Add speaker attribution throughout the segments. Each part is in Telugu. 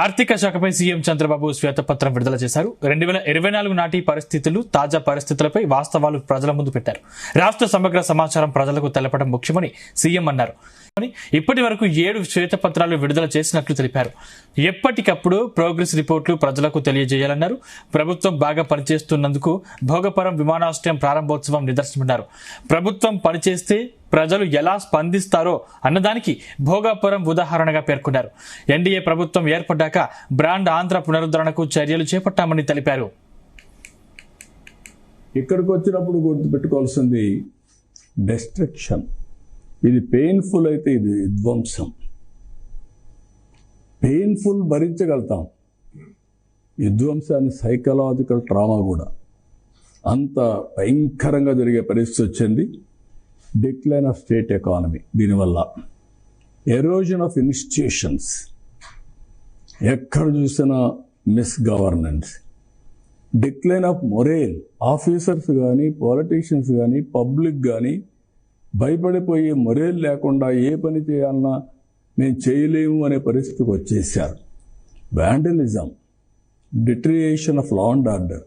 Speaker 1: ఆర్థిక శాఖపై సీఎం చంద్రబాబు శ్వేతపత్రం విడుదల చేశారు. 2024 నాటి పరిస్థితులు, తాజా పరిస్థితులపై వాస్తవాలు ప్రజల ముందు పెట్టారు. రాష్ట్ర సమగ్ర సమాచారం ప్రజలకు తెలపడం ముఖ్యమని సీఎం అన్నారు. ఇప్పటి వరకు 7 శ్వేతపత్రాలు విడుదల చేసినట్లు తెలిపారు. ఎప్పటికప్పుడు ప్రోగ్రెస్ రిపోర్టులు ప్రజలకు తెలియజేయాలన్నారు. ప్రభుత్వం బాగా పనిచేస్తున్నందుకు భోగపురం విమానాశ్రయం ప్రారంభోత్సవం నిదర్శనమన్నారు. ప్రభుత్వం పనిచేస్తే ప్రజలు ఎలా స్పందిస్తారో అన్నదానికి భోగాపురం ఉదాహరణగా పేర్కొన్నారు. ఎన్డీఏ ప్రభుత్వం ఏర్పడ్డాక బ్రాండ్ ఆంధ్ర పునరుద్ధరణకు చర్యలు చేపట్టామని తెలిపారు.
Speaker 2: ఇక్కడికి వచ్చినప్పుడు గుర్తుపెట్టుకోవాల్సింది డెస్ట్రక్షన్. ఇది పెయిన్ఫుల్ అయితే ఇది విధ్వంసం. పెయిన్ఫుల్ భరించగలుగుతాం, విధ్వంసాన్ని సైకలాజికల్ ట్రామా కూడా అంత భయంకరంగా జరిగే పరిస్థితి వచ్చింది. డిక్లైన్ ఆఫ్ స్టేట్ ఎకానమీ, దీనివల్ల ఎరోజన్ ఆఫ్ ఇన్స్టిట్యూషన్స్, ఎక్కడ చూసినా miss governance, decline of మొరేల్. Officers కానీ పాలిటీషియన్స్ కానీ పబ్లిక్ కానీ భయపడిపోయి మొరేల్ లేకుండా ఏ పని చేయాలన్నా మేము చేయలేము అనే పరిస్థితికి వచ్చేసారు. Vandalism, deterioration of law and order.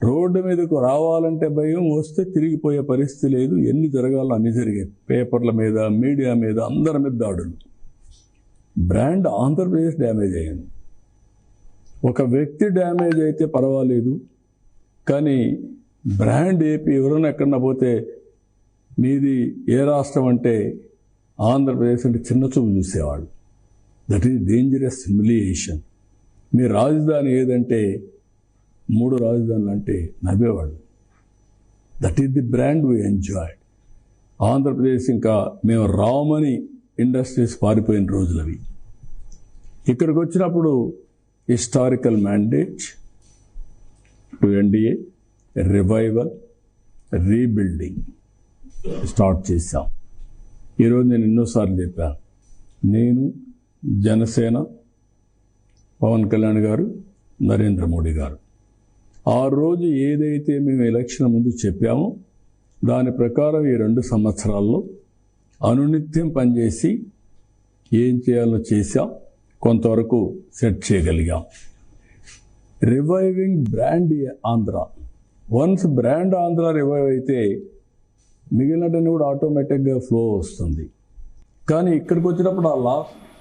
Speaker 2: Road మీదకు రావాలంటే భయం, వస్తే తిరిగిపోయే పరిస్థితి లేదు. ఎన్ని జరగాలో అన్ని జరిగాయి. పేపర్ల మీద, మీడియా మీద, అందరి మీద దాడులు. బ్రాండ్ ఆంధ్రప్రదేశ్ డ్యామేజ్ అయ్యింది. ఒక వ్యక్తి డ్యామేజ్ అయితే పర్వాలేదు, కానీ బ్రాండ్ ఏపీ ఎవరైనా ఎక్కడన్నా పోతే మీది ఏ రాష్ట్రం అంటే ఆంధ్రప్రదేశ్ అంటే చిన్న చూపు చూసేవాళ్ళు. That is dangerous humiliation. మీ రాజధాని ఏదంటే 3 రాజధానులు అంటే నవ్వేవాళ్ళు. That is the brand we enjoyed. Andhra Pradesh ఇంకా మేము రామని ఇండస్ట్రీస్ పారిపోయిన రోజులు అవి. ఇక్కడికి వచ్చినప్పుడు historical mandate to NDA, revival, rebuilding start చేశాం. ఈరోజు నేను ఎన్నోసార్లు చెప్పాను, నేను, జనసేన, పవన్ కళ్యాణ్ గారు, నరేంద్ర మోడీ గారు ఆ రోజు ఏదైతే మేము ఎలక్షన్ ముందు చెప్పామో దాని ప్రకారం ఈ 2 సంవత్సరాల్లో అనునిత్యం పనిచేసి ఏం చేయాలో చేశాం. కొంతవరకు సెట్ చేయగలిగాం. Reviving brand Andhra. Once brand Andhra revive అయితే మిగిలినటన్నీ కూడా ఆటోమేటిక్గా ఫ్లో వస్తుంది. కానీ ఇక్కడికి వచ్చినప్పుడు ఆ